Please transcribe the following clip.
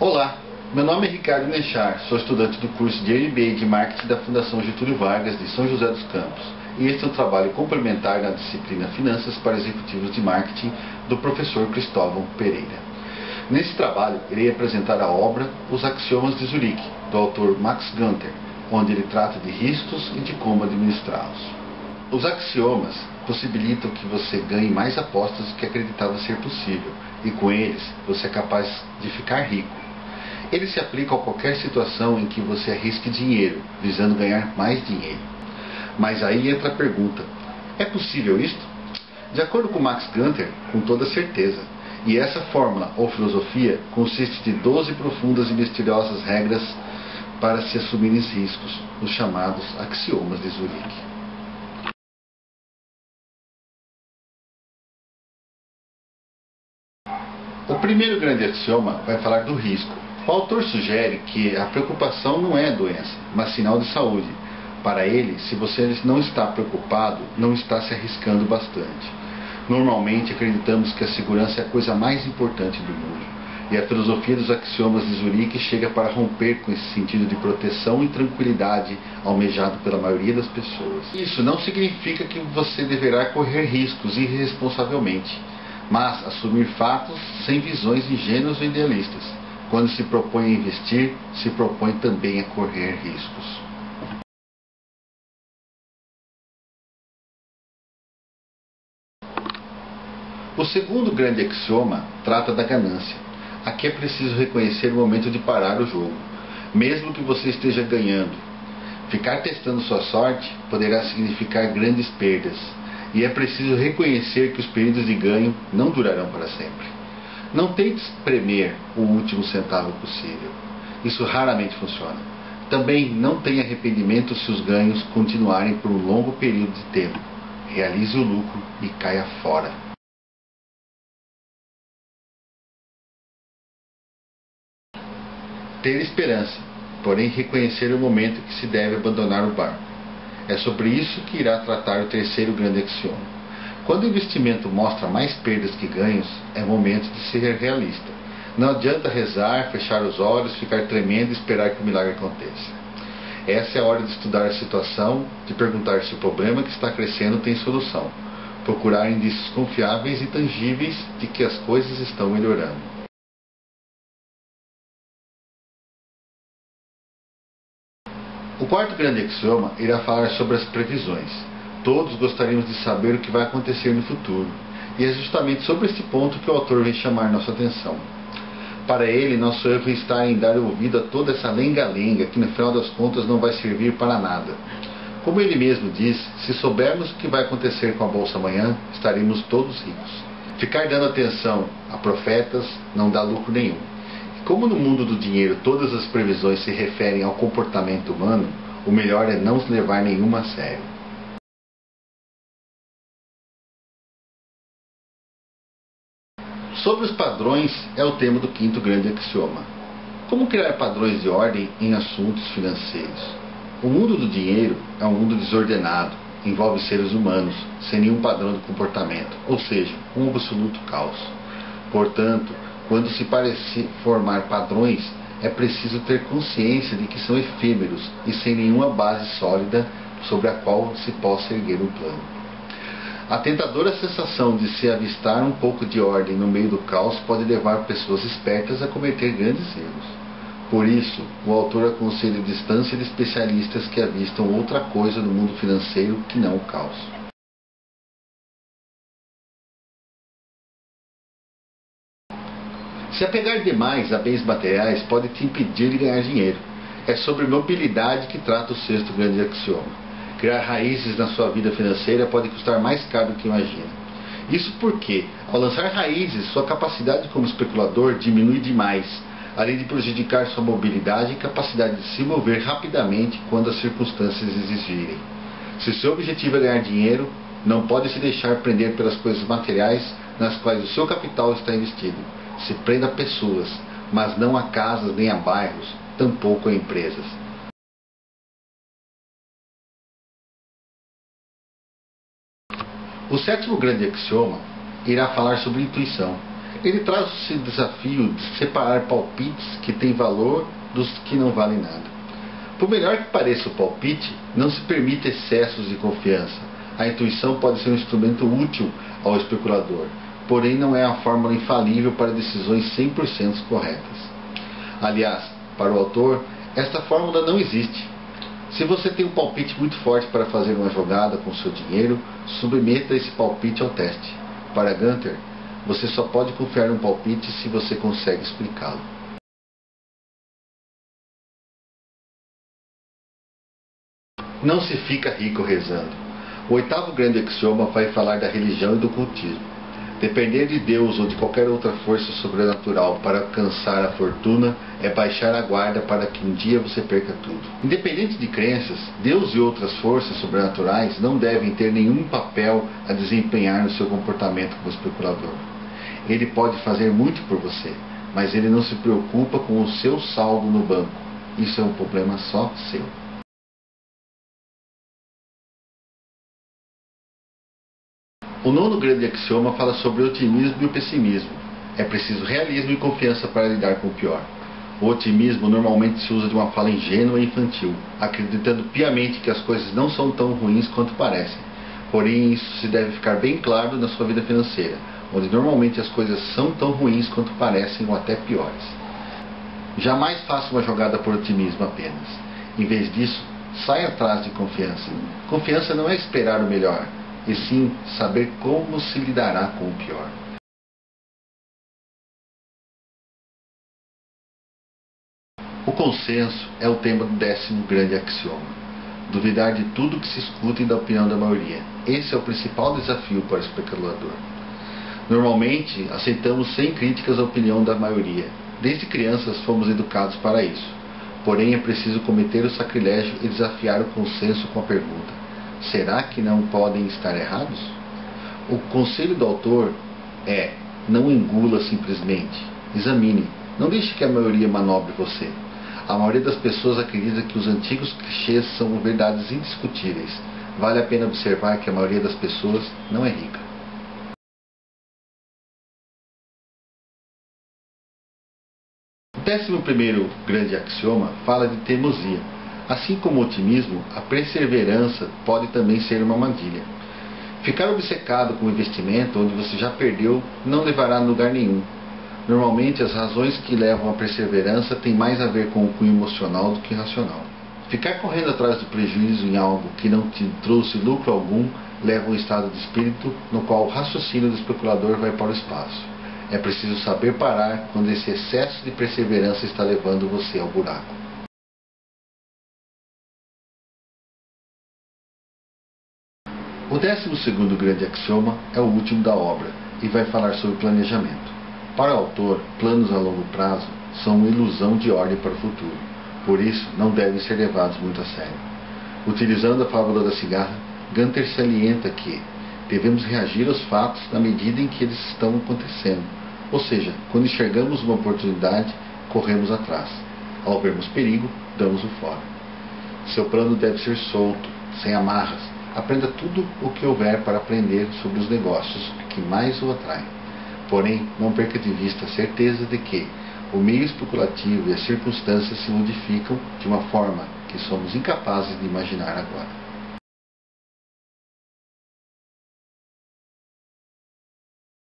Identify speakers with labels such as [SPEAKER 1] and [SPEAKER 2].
[SPEAKER 1] Olá, meu nome é Ricardo Nechar, sou estudante do curso de MBA de Marketing da Fundação Getúlio Vargas de São José dos Campos, e este é um trabalho complementar na disciplina Finanças para Executivos de Marketing do professor Cristóvão Pereira. Nesse trabalho, irei apresentar a obra Os Axiomas de Zurique, do autor Max Gunther, onde ele trata de riscos e de como administrá-los. Os axiomas possibilitam que você ganhe mais apostas do que acreditava ser possível, e com eles você é capaz de ficar rico. Eles se aplicam a qualquer situação em que você arrisque dinheiro, visando ganhar mais dinheiro. Mas aí entra a pergunta: é possível isto? De acordo com Max Gunther, com toda certeza. E essa fórmula ou filosofia consiste de 12 profundas e misteriosas regras para se assumir os riscos, os chamados axiomas de Zurique. O primeiro grande axioma vai falar do risco. O autor sugere que a preocupação não é doença, mas sinal de saúde. Para ele, se você não está preocupado, não está se arriscando bastante. Normalmente acreditamos que a segurança é a coisa mais importante do mundo, e a filosofia dos axiomas de Zurique chega para romper com esse sentido de proteção e tranquilidade almejado pela maioria das pessoas. Isso não significa que você deverá correr riscos irresponsavelmente, mas assumir fatos sem visões ingênuas ou idealistas. Quando se propõe a investir, se propõe também a correr riscos. O segundo grande axioma trata da ganância. Aqui é preciso reconhecer o momento de parar o jogo, mesmo que você esteja ganhando. Ficar testando sua sorte poderá significar grandes perdas, e é preciso reconhecer que os períodos de ganho não durarão para sempre. Não tente espremer o último centavo possível. Isso raramente funciona. Também não tenha arrependimento se os ganhos continuarem por um longo período de tempo. Realize o lucro e caia fora. Ter esperança, porém reconhecer o momento que se deve abandonar o barco. É sobre isso que irá tratar o terceiro grande axioma. Quando o investimento mostra mais perdas que ganhos, é momento de ser realista. Não adianta rezar, fechar os olhos, ficar tremendo e esperar que o milagre aconteça. Essa é a hora de estudar a situação, de perguntar se o problema que está crescendo tem solução. Procurar indícios confiáveis e tangíveis de que as coisas estão melhorando. O quarto grande axioma irá falar sobre as previsões. Todos gostaríamos de saber o que vai acontecer no futuro, e é justamente sobre este ponto que o autor vem chamar nossa atenção. Para ele, nosso erro está em dar ouvido a toda essa lenga-lenga que no final das contas não vai servir para nada. Como ele mesmo diz, se soubermos o que vai acontecer com a bolsa amanhã, estaremos todos ricos. Ficar dando atenção a profetas não dá lucro nenhum. Como no mundo do dinheiro todas as previsões se referem ao comportamento humano, o melhor é não se levar nenhuma a sério. Sobre os padrões é o tema do quinto grande axioma. Como criar padrões de ordem em assuntos financeiros? O mundo do dinheiro é um mundo desordenado, envolve seres humanos, sem nenhum padrão de comportamento, ou seja, um absoluto caos. Portanto, quando se parece formar padrões, é preciso ter consciência de que são efêmeros e sem nenhuma base sólida sobre a qual se possa erguer um plano. A tentadora sensação de se avistar um pouco de ordem no meio do caos pode levar pessoas espertas a cometer grandes erros. Por isso, o autor aconselha a distância de especialistas que avistam outra coisa no mundo financeiro que não o caos. Se apegar demais a bens materiais pode te impedir de ganhar dinheiro. É sobre mobilidade que trata o sexto grande axioma. Criar raízes na sua vida financeira pode custar mais caro do que imagina. Isso porque, ao lançar raízes, sua capacidade como especulador diminui demais, além de prejudicar sua mobilidade e capacidade de se mover rapidamente quando as circunstâncias exigirem. Se seu objetivo é ganhar dinheiro, não pode se deixar prender pelas coisas materiais nas quais o seu capital está investido. Se prenda a pessoas, mas não a casas nem a bairros, tampouco a empresas. O sétimo grande axioma irá falar sobre intuição. Ele traz o desafio de separar palpites que têm valor dos que não valem nada. Por melhor que pareça o palpite, não se permite excessos de confiança. A intuição pode ser um instrumento útil ao especulador, porém não é a fórmula infalível para decisões 100% corretas. Aliás, para o autor, esta fórmula não existe. Se você tem um palpite muito forte para fazer uma jogada com seu dinheiro, submeta esse palpite ao teste. Para Gunter, você só pode confiar num palpite se você consegue explicá-lo. Não se fica rico rezando. O oitavo grande axioma vai falar da religião e do cultismo. Depender de Deus ou de qualquer outra força sobrenatural para alcançar a fortuna é baixar a guarda para que um dia você perca tudo. Independente de crenças, Deus e outras forças sobrenaturais não devem ter nenhum papel a desempenhar no seu comportamento como especulador. Ele pode fazer muito por você, mas ele não se preocupa com o seu saldo no banco. Isso é um problema só seu. O nono grande axioma fala sobre o otimismo e o pessimismo. É preciso realismo e confiança para lidar com o pior. O otimismo normalmente se usa de uma fala ingênua e infantil, acreditando piamente que as coisas não são tão ruins quanto parecem. Porém, isso se deve ficar bem claro na sua vida financeira, onde normalmente as coisas são tão ruins quanto parecem ou até piores. Jamais faça uma jogada por otimismo apenas. Em vez disso, saia atrás de confiança. Confiança não é esperar o melhor, e sim saber como se lidará com o pior. O consenso é o tema do 10º grande axioma. Duvidar de tudo que se escuta e da opinião da maioria. Esse é o principal desafio para o especulador. Normalmente, aceitamos sem críticas a opinião da maioria. Desde crianças fomos educados para isso. Porém, é preciso cometer o sacrilégio e desafiar o consenso com a pergunta: será que não podem estar errados? O conselho do autor é: não engula simplesmente. Examine. Não deixe que a maioria manobre você. A maioria das pessoas acredita que os antigos clichês são verdades indiscutíveis. Vale a pena observar que a maioria das pessoas não é rica. O 11º grande axioma fala de teimosia. Assim como o otimismo, a perseverança pode também ser uma armadilha. Ficar obcecado com o investimento onde você já perdeu não levará a lugar nenhum. Normalmente, as razões que levam à perseverança têm mais a ver com o cunho emocional do que racional. Ficar correndo atrás do prejuízo em algo que não te trouxe lucro algum leva a um estado de espírito no qual o raciocínio do especulador vai para o espaço. É preciso saber parar quando esse excesso de perseverança está levando você ao buraco. O 12º grande axioma é o último da obra e vai falar sobre planejamento. Para o autor, planos a longo prazo são uma ilusão de ordem para o futuro, por isso não devem ser levados muito a sério. Utilizando a fábula da cigarra, Gunter salienta que devemos reagir aos fatos na medida em que eles estão acontecendo, ou seja, quando enxergamos uma oportunidade, corremos atrás. Ao vermos perigo, damos o fora. Seu plano deve ser solto, sem amarras. Aprenda tudo o que houver para aprender sobre os negócios que mais o atraem. Porém, não perca de vista a certeza de que o meio especulativo e as circunstâncias se modificam de uma forma que somos incapazes de imaginar agora.